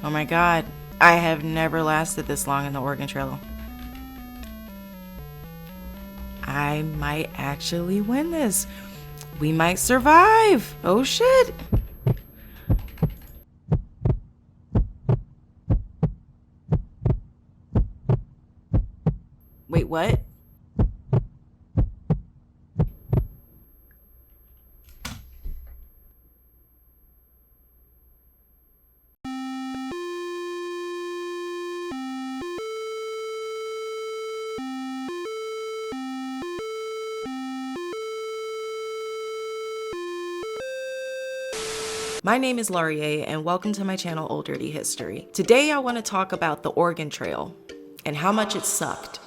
Oh my God, I have never lasted this long in the Oregon Trail. I might actually win this. We might survive. Oh shit. Wait, what? My name is Laurier and welcome to my channel Old Dirty History. Today I want to talk about the Oregon Trail and how much it sucked.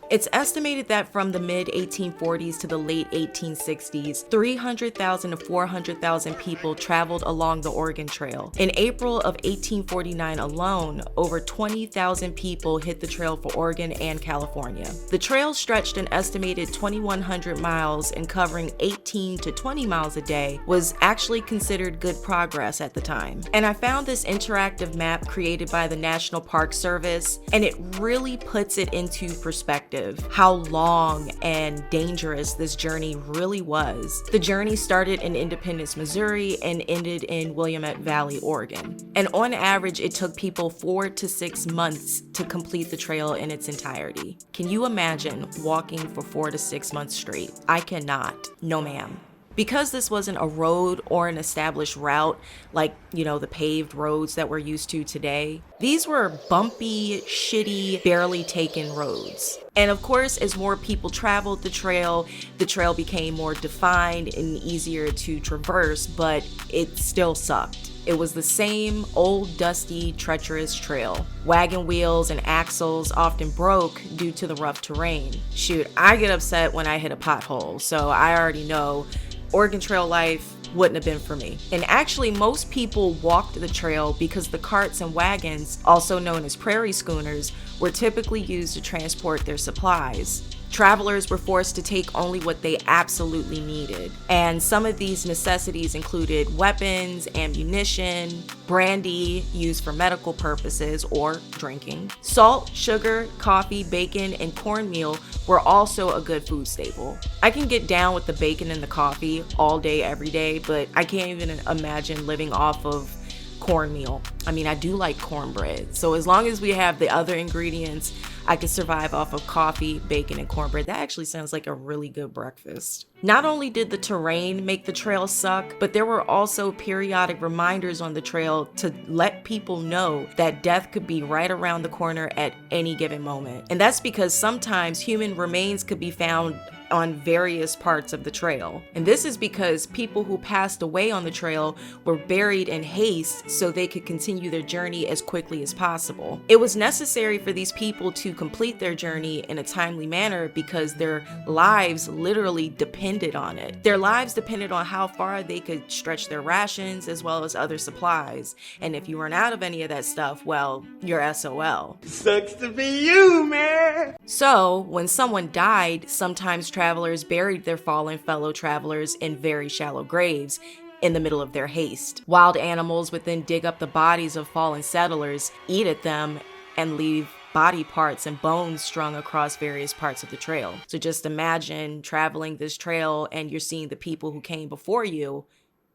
It's estimated that from the mid-1840s to the late 1860s, 300,000 to 400,000 people traveled along the Oregon Trail. In April of 1849 alone, over 20,000 people hit the trail for Oregon and California. The trail stretched an estimated 2,100 miles and covering 18 to 20 miles a day was actually considered good progress at the time. And I found this interactive map created by the National Park Service, and it really puts it into perspective how long and dangerous this journey really was. The journey started in Independence, Missouri and ended in Willamette Valley, Oregon. And on average, it took people 4 to 6 months to complete the trail in its entirety. Can you imagine walking for 4 to 6 months straight? I cannot. No, ma'am. Because this wasn't a road or an established route like, the paved roads that we're used to today, these were bumpy, shitty, barely taken roads. And of course, as more people traveled the trail became more defined and easier to traverse, but it still sucked. It was the same old, dusty, treacherous trail. Wagon wheels and axles often broke due to the rough terrain. Shoot, I get upset when I hit a pothole, so I already know Oregon Trail life wouldn't have been for me. And actually, most people walked the trail because the carts and wagons, also known as prairie schooners, were typically used to transport their supplies. Travelers were forced to take only what they absolutely needed. And some of these necessities included weapons, ammunition, brandy used for medical purposes or drinking. Salt, sugar, coffee, bacon, and cornmeal were also a good food staple. I can get down with the bacon and the coffee all day, every day, but I can't even imagine living off of cornmeal. I mean, I do like cornbread. So as long as we have the other ingredients, I could survive off of coffee, bacon, and cornbread. That actually sounds like a really good breakfast. Not only did the terrain make the trail suck, but there were also periodic reminders on the trail to let people know that death could be right around the corner at any given moment. And that's because sometimes human remains could be found on various parts of the trail. And this is because people who passed away on the trail were buried in haste so they could continue their journey as quickly as possible. It was necessary for these people to complete their journey in a timely manner because their lives literally depended on it. Their lives depended on how far they could stretch their rations as well as other supplies. And if you run out of any of that stuff, well, you're SOL. Sucks to be you, man. So when someone died, sometimes travelers buried their fallen fellow travelers in very shallow graves in the middle of their haste. Wild animals would then dig up the bodies of fallen settlers, eat at them, and leave body parts and bones strung across various parts of the trail. So just imagine traveling this trail and you're seeing the people who came before you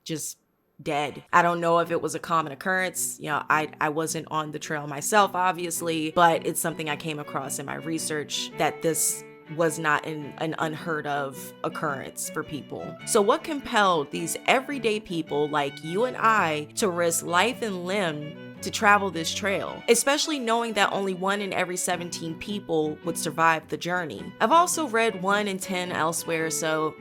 just dead. I don't know if it was a common occurrence. I wasn't on the trail myself, obviously, but it's something I came across in my research that this was not an unheard of occurrence for people. So what compelled these everyday people like you and I to risk life and limb to travel this trail, especially knowing that only 1 in every 17 people would survive the journey? I've also read 1 in 10 elsewhere, so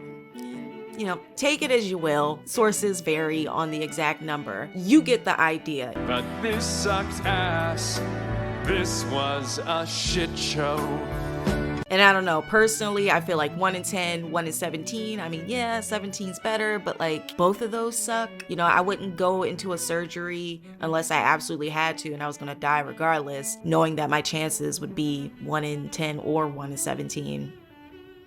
take it as you will. Sources vary on the exact number. You get the idea. But this sucked ass. This was a shit show. And I don't know, personally, I feel like 1 in 10, 1 in 17. I mean, yeah, 17's better, but like both of those suck. I wouldn't go into a surgery unless I absolutely had to and I was gonna die regardless, knowing that my chances would be 1 in 10 or 1 in 17.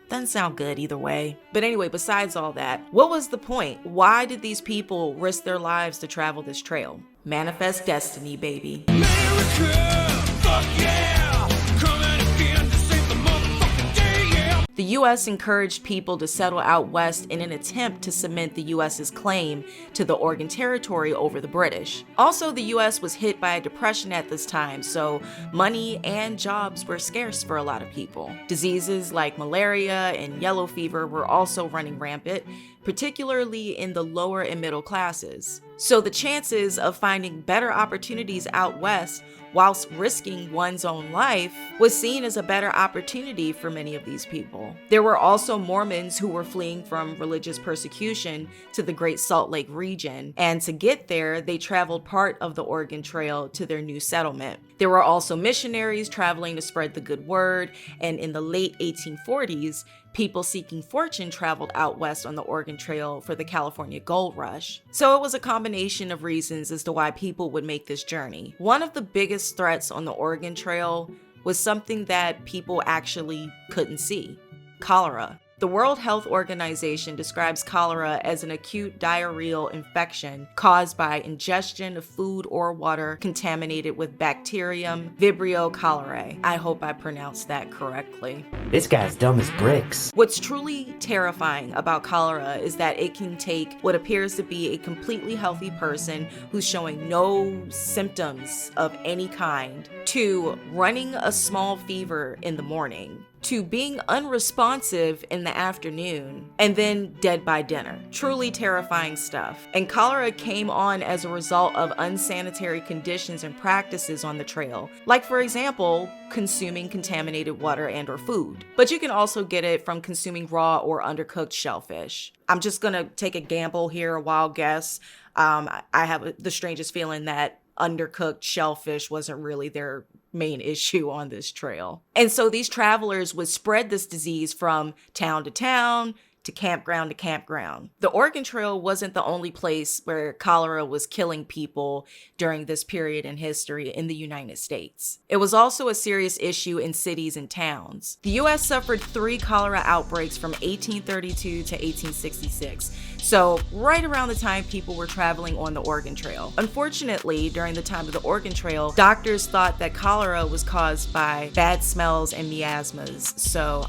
Doesn't sound good either way. But anyway, besides all that, what was the point? Why did these people risk their lives to travel this trail? Manifest destiny, baby. America, fuck yeah! Coming again to save the motherfucking day, yeah! The U.S. encouraged people to settle out west in an attempt to cement the U.S.'s claim to the Oregon Territory over the British. Also, the U.S. was hit by a depression at this time, so money and jobs were scarce for a lot of people. Diseases like malaria and yellow fever were also running rampant, particularly in the lower and middle classes. So the chances of finding better opportunities out west whilst risking one's own life was seen as a better opportunity for many of these people. There were also Mormons who were fleeing from religious persecution to the Great Salt Lake region, and to get there, they traveled part of the Oregon Trail to their new settlement. There were also missionaries traveling to spread the good word, and in the late 1840s, people seeking fortune traveled out west on the Oregon Trail for the California Gold Rush. So it was a combination of reasons as to why people would make this journey. One of the biggest threats on the Oregon Trail was something that people actually couldn't see: cholera. The World Health Organization describes cholera as an acute diarrheal infection caused by ingestion of food or water contaminated with Bacterium Vibrio cholerae. I hope I pronounced that correctly. This guy's dumb as bricks. What's truly terrifying about cholera is that it can take what appears to be a completely healthy person who's showing no symptoms of any kind to running a small fever in the morning, to being unresponsive in the afternoon, and then dead by dinner. Truly terrifying stuff. And cholera came on as a result of unsanitary conditions and practices on the trail, like for example, consuming contaminated water and or food. But you can also get it from consuming raw or undercooked shellfish. I'm just gonna take a gamble here, a wild guess. I have the strangest feeling that undercooked shellfish wasn't really their main issue on this trail. And so these travelers would spread this disease from town to town, to campground. The Oregon Trail wasn't the only place where cholera was killing people during this period in history in the United States. It was also a serious issue in cities and towns. The U.S. suffered 3 cholera outbreaks from 1832 to 1866. So right around the time people were traveling on the Oregon Trail. Unfortunately, during the time of the Oregon Trail, doctors thought that cholera was caused by bad smells and miasmas. So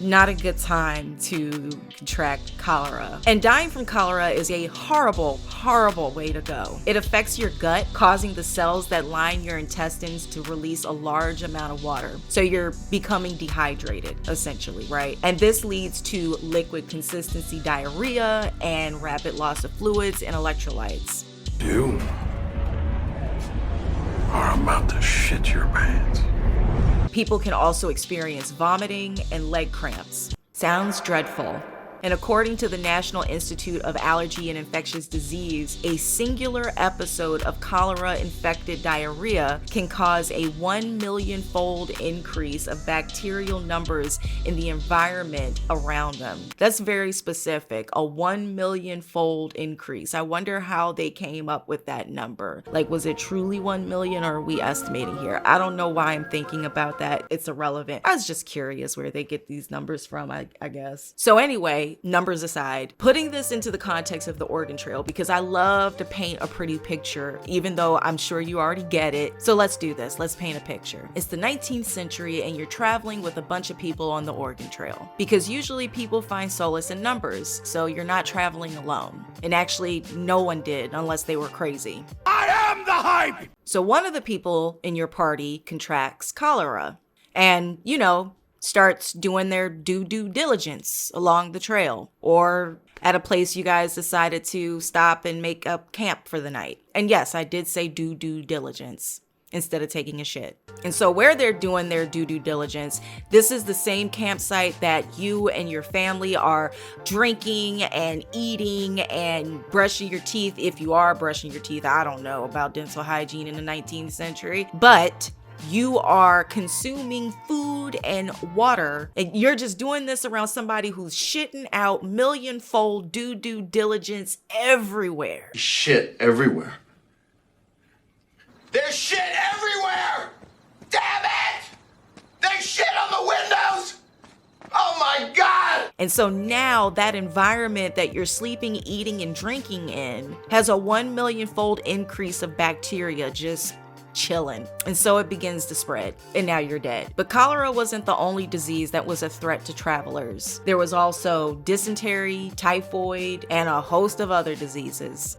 not a good time to contract cholera. And dying from cholera is a horrible, horrible way to go. It affects your gut, causing the cells that line your intestines to release a large amount of water. So you're becoming dehydrated, essentially, right? And this leads to liquid consistency diarrhea and rapid loss of fluids and electrolytes. You are about to shit your pants. People can also experience vomiting and leg cramps. Sounds dreadful. And according to the National Institute of Allergy and Infectious Disease, a singular episode of cholera-infected diarrhea can cause a 1 million-fold increase of bacterial numbers in the environment around them. That's very specific, a 1 million-fold increase. I wonder how they came up with that number. Like, was it truly 1 million, or are we estimating here? I don't know why I'm thinking about that. It's irrelevant. I was just curious where they get these numbers from, I guess. So anyway, numbers aside, putting this into the context of the Oregon Trail, because I love to paint a pretty picture, even though I'm sure you already get it. So let's do this. Let's paint a picture. It's the 19th century and you're traveling with a bunch of people on the Oregon Trail, because usually people find solace in numbers. So you're not traveling alone. And actually, no one did unless they were crazy. I am the hype! So one of the people in your party contracts cholera and, starts doing their due diligence along the trail, or at a place you guys decided to stop and make up camp for the night. And yes, I did say due diligence instead of taking a shit. And so where they're doing their due diligence, this is the same campsite that you and your family are drinking and eating and brushing your teeth, if you are brushing your teeth. I don't know about dental hygiene in the 19th century, but you are consuming food and water, and you're just doing this around somebody who's shitting out million-fold due diligence everywhere. Shit everywhere. There's shit everywhere! Damn it! There's shit on the windows! Oh my God! And so now that environment that you're sleeping, eating, and drinking in has a 1 million fold increase of bacteria just chilling. And so it begins to spread, and now you're dead. But cholera wasn't the only disease that was a threat to travelers. There was also dysentery, typhoid, and a host of other diseases.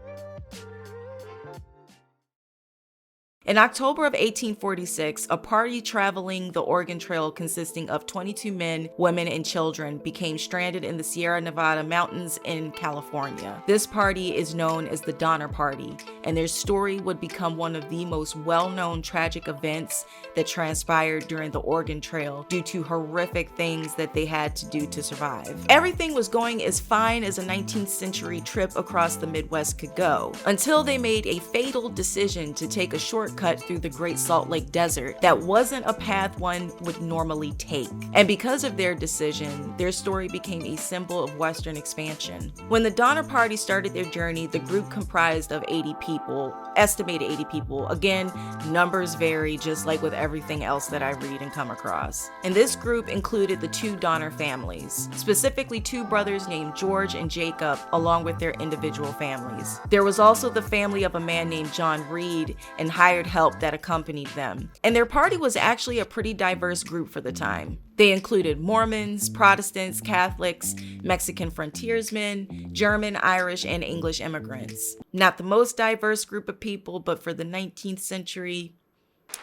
In October of 1846, a party traveling the Oregon Trail consisting of 22 men, women, and children became stranded in the Sierra Nevada mountains in California. This party is known as the Donner Party, and their story would become one of the most well-known tragic events that transpired during the Oregon Trail due to horrific things that they had to do to survive. Everything was going as fine as a 19th century trip across the Midwest could go, until they made a fatal decision to take a shortcut through the Great Salt Lake Desert that wasn't a path one would normally take. And because of their decision, their story became a symbol of Western expansion. When the Donner Party started their journey, the group comprised of 80 people, estimated 80 people. Again, numbers vary just like with everything else that I read and come across. And this group included the two Donner families, specifically two brothers named George and Jacob, along with their individual families. There was also the family of a man named John Reed and hired help that accompanied them. And their party was actually a pretty diverse group for the time. They included Mormons, Protestants, Catholics, Mexican frontiersmen, German, Irish, and English immigrants. Not the most diverse group of people, but for the 19th century,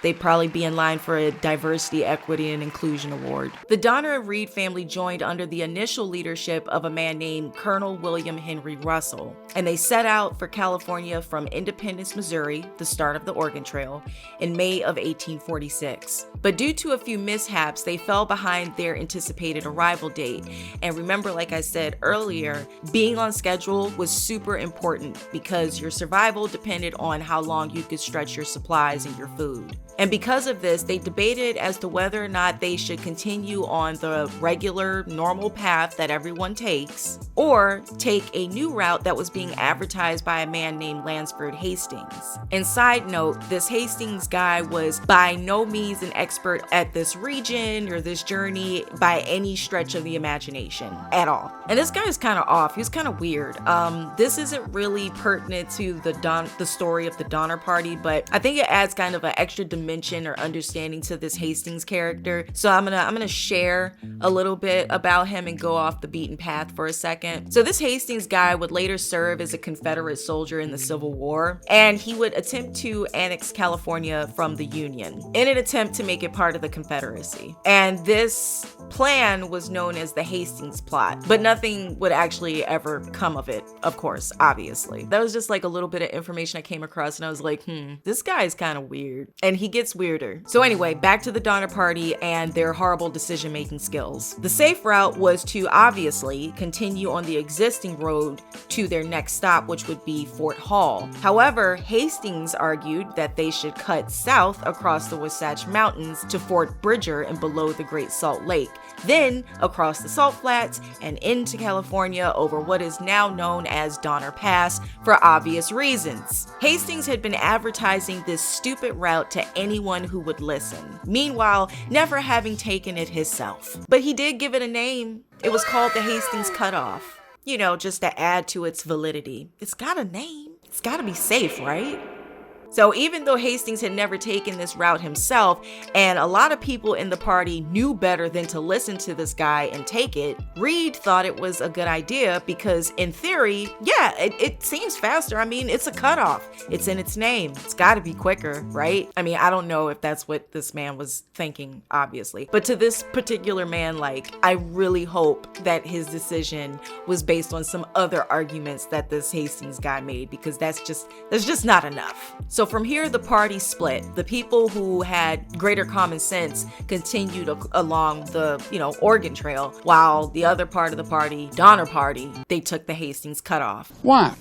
they'd probably be in line for a Diversity, Equity, and Inclusion Award. The Donner and Reed family joined under the initial leadership of a man named Colonel William Henry Russell, and they set out for California from Independence, Missouri, the start of the Oregon Trail, in May of 1846. But due to a few mishaps, they fell behind their anticipated arrival date. And remember, like I said earlier, being on schedule was super important because your survival depended on how long you could stretch your supplies and your food. And because of this, they debated as to whether or not they should continue on the regular, normal path that everyone takes, or take a new route that was being advertised by a man named Lansford Hastings. And side note, this Hastings guy was by no means an expert at this region or this journey by any stretch of the imagination at all. And this guy is kind of off. He's kind of weird. This isn't really pertinent to the story of the Donner Party, but I think it adds kind of an extra dimension or understanding to this Hastings character. So I'm gonna share a little bit about him and go off the beaten path for a second. So this Hastings guy would later serve as a Confederate soldier in the Civil War, and he would attempt to annex California from the Union in an attempt to make it part of the Confederacy. And this plan was known as the Hastings Plot, but nothing would actually ever come of it, of course, obviously. That was just like a little bit of information I came across, and I was like, this guy is kind of weird. And he gets weirder. So anyway, back to the Donner Party and their horrible decision-making skills. The safe route was to obviously continue on the existing road to their next stop, which would be Fort Hall. However, Hastings argued that they should cut south across the Wasatch Mountains to Fort Bridger and below the Great Salt Lake, then across the Salt Flats and into California over what is now known as Donner Pass for obvious reasons. Hastings had been advertising this stupid route to anyone who would listen, meanwhile never having taken it himself. But he did give it a name. It was called the Hastings Cutoff. You know, just to add to its validity. It's got a name. It's gotta be safe, right? So even though Hastings had never taken this route himself, and a lot of people in the party knew better than to listen to this guy and take it, Reed thought it was a good idea because in theory, yeah, it seems faster. I mean, it's a cutoff. It's in its name. It's gotta be quicker, right? I mean, I don't know if that's what this man was thinking, obviously. But to this particular man, like, I really hope that his decision was based on some other arguments that this Hastings guy made, because that's just not enough. So from here, the party split. The people who had greater common sense continued along the, Oregon Trail, while the other part of the party, Donner Party, they took the Hastings Cutoff. Why?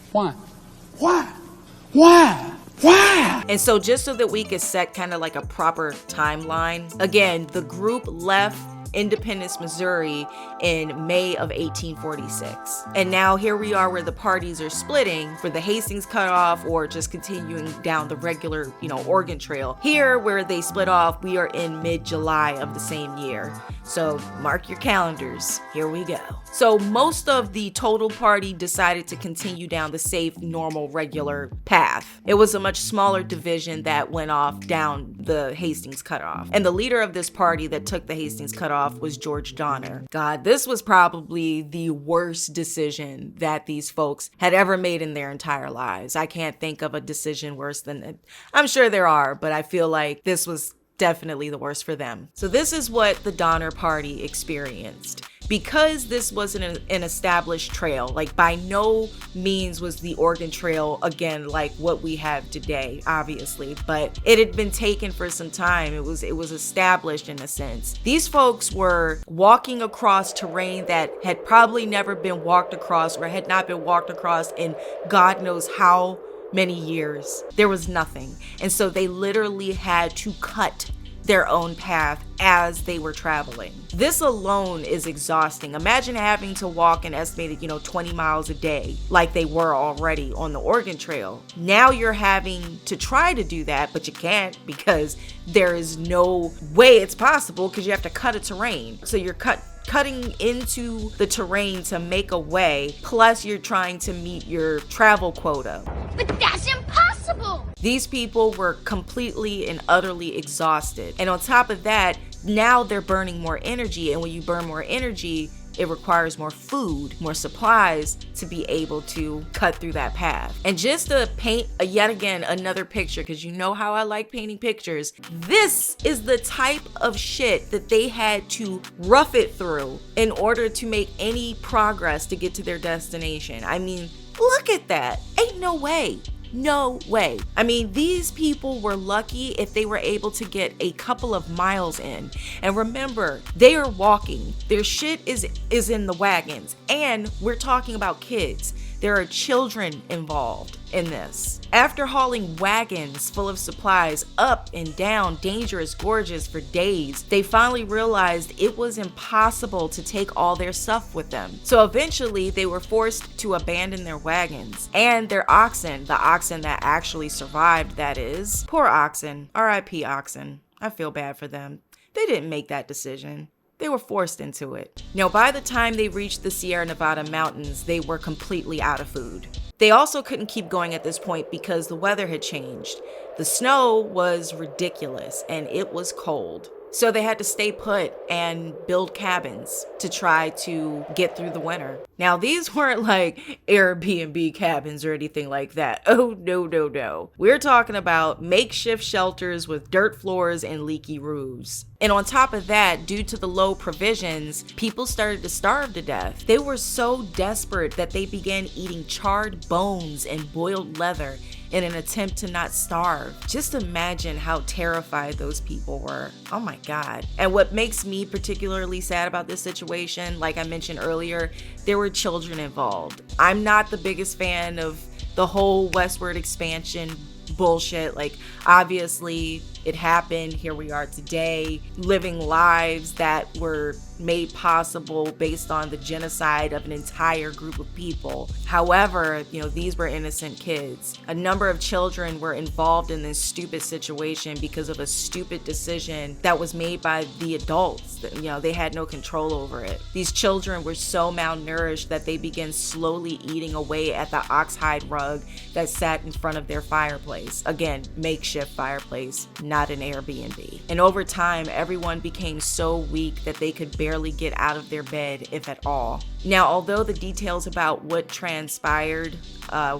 And so just so that we could set kind of like a proper timeline, again, the group left Independence, Missouri in May of 1846. And now here we are where the parties are splitting for the Hastings Cutoff or just continuing down the regular, Oregon Trail. Here where they split off, we are in mid-July of the same year. So mark your calendars. Here we go. So most of the total party decided to continue down the safe, normal, regular path. It was a much smaller division that went off down the Hastings Cutoff. And the leader of this party that took the Hastings Cutoff was George Donner. God, this was probably the worst decision that these folks had ever made in their entire lives. I can't think of a decision worse than it. I'm sure there are, but I feel like this was definitely the worst for them. So this is what the Donner Party experienced. Because this wasn't an established trail, like by no means was the Oregon Trail, again, like what we have today, obviously, but it had been taken for some time. It was established in a sense. These folks were walking across terrain that had probably never been walked across or had not been walked across in God knows how many years. There was nothing. And so they literally had to cut their own path as they were traveling. This alone is exhausting. Imagine having to walk an estimated, 20 miles a day like they were already on the Oregon Trail. Now you're having to try to do that, but you can't because there is no way it's possible because you have to cut a terrain. So you're cutting into the terrain to make a way, plus you're trying to meet your travel quota. But that's impossible! These people were completely and utterly exhausted. And on top of that, now they're burning more energy. And when you burn more energy, it requires more food, more supplies to be able to cut through that path. And just to paint yet again another picture, because you know how I like painting pictures, this is the type of shit that they had to rough it through in order to make any progress to get to their destination. I mean, look at that. Ain't no way. No way. I mean, these people were lucky if they were able to get a couple of miles in. And remember, they are walking. Their shit is in the wagons. And we're talking about kids. There are children involved in this. After hauling wagons full of supplies up and down dangerous gorges for days, they finally realized it was impossible to take all their stuff with them. So eventually they were forced to abandon their wagons and their oxen, the oxen that actually survived, that is. Poor oxen. R.I.P. oxen. I feel bad for them. They didn't make that decision. They were forced into it. Now, by the time they reached the Sierra Nevada mountains, they were completely out of food. They also couldn't keep going at this point because the weather had changed. The snow was ridiculous and it was cold. So they had to stay put and build cabins to try to get through the winter. Now, these weren't like Airbnb cabins or anything like that. Oh, no. We're talking about makeshift shelters with dirt floors and leaky roofs. And on top of that, due to the low provisions, people started to starve to death. They were so desperate that they began eating charred bones and boiled leather in an attempt to not starve. Just imagine how terrified those people were. Oh my God. And what makes me particularly sad about this situation, like I mentioned earlier, there were children involved. I'm not the biggest fan of the whole westward expansion bullshit. Like, obviously it happened. Here we are today, living lives that were made possible based on the genocide of an entire group of people. However, these were innocent kids. A number of children were involved in this stupid situation because of a stupid decision that was made by the adults. They had no control over it. These children were so malnourished that they began slowly eating away at the oxhide rug that sat in front of their fireplace. Again, makeshift fireplace, not an Airbnb. And over time, everyone became so weak that they could barely get out of their bed, if at all. Now, although the details about what transpired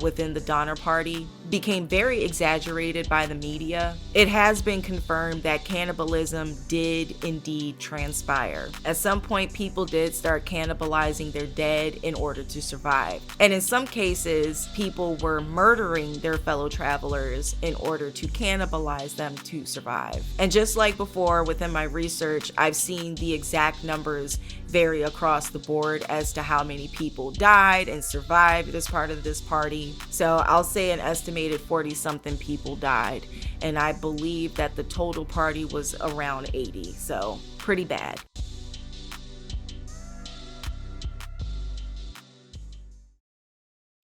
within the Donner Party became very exaggerated by the media, it has been confirmed that cannibalism did indeed transpire. At some point, people did start cannibalizing their dead in order to survive. And in some cases, people were murdering their fellow travelers in order to cannibalize them to survive. And just like before, within my research, I've seen the exact numbers vary across the board as to how many people died and survived as part of this party. So I'll say an estimated 40-something people died, and I believe that the total party was around 80, so pretty bad.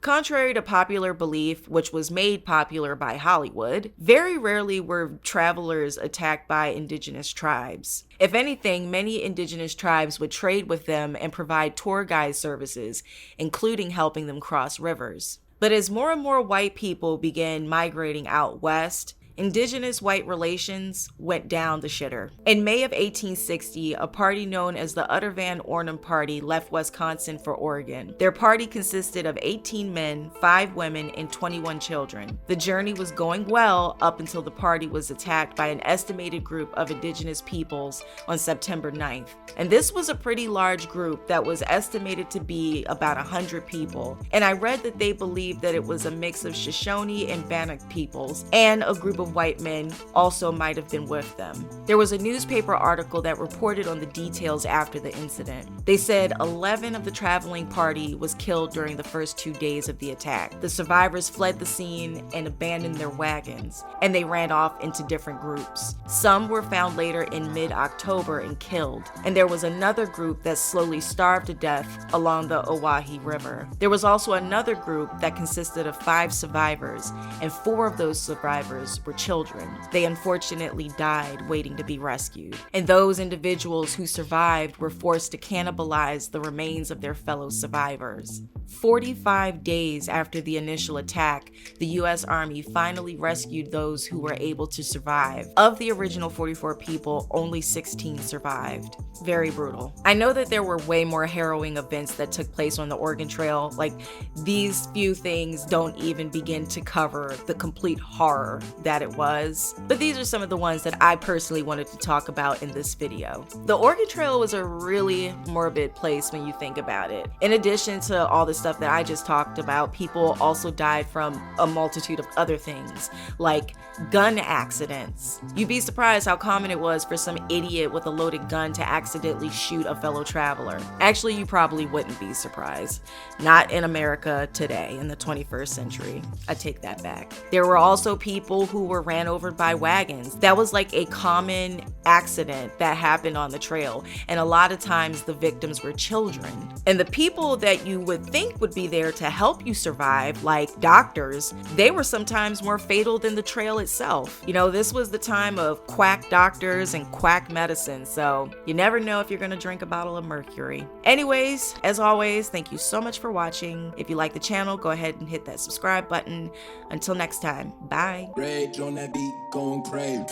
Contrary to popular belief, which was made popular by Hollywood, very rarely were travelers attacked by indigenous tribes. If anything, many indigenous tribes would trade with them and provide tour guide services, including helping them cross rivers. But as more and more white people began migrating out west, indigenous white relations went down the shitter. In May of 1860, a party known as the Utter Van Ornum Party left Wisconsin for Oregon. Their party consisted of 18 men, 5 women, and 21 children. The journey was going well up until the party was attacked by an estimated group of indigenous peoples on September 9th. And this was a pretty large group that was estimated to be about 100 people. And I read that they believed that it was a mix of Shoshone and Bannock peoples, and a group of white men also might have been with them. There was a newspaper article that reported on the details after the incident. They said 11 of the traveling party was killed during the first 2 days of the attack. The survivors fled the scene and abandoned their wagons, and they ran off into different groups. Some were found later in mid-October and killed, and there was another group that slowly starved to death along the Owyhee River. There was also another group that consisted of 5 survivors, and 4 of those survivors were children. They unfortunately died waiting to be rescued. And those individuals who survived were forced to cannibalize the remains of their fellow survivors. 45 days after the initial attack, the U.S. Army finally rescued those who were able to survive. Of the original 44 people, only 16 survived. Very brutal. I know that there were way more harrowing events that took place on the Oregon Trail. Like, these few things don't even begin to cover the complete horror that it was. But these are some of the ones that I personally wanted to talk about in this video. The Oregon Trail was a really morbid place when you think about it. In addition to all the stuff that I just talked about, people also died from a multitude of other things, like gun accidents. You'd be surprised how common it was for some idiot with a loaded gun to accidentally shoot a fellow traveler. Actually, you probably wouldn't be surprised. Not in America today, in the 21st century. I take that back. There were also people who were ran over by wagons. That was like a common accident that happened on the trail, and a lot of times the victims were children. And the people that you would think would be there to help you survive, like doctors, they were sometimes more fatal than the trail itself. You know, this was the time of quack doctors and quack medicine, so you never know if you're gonna drink a bottle of mercury. Anyways, as always, thank you so much for watching. If you like the channel, go ahead and hit that subscribe button. Until next time, bye. Rage on that beat, going crazy.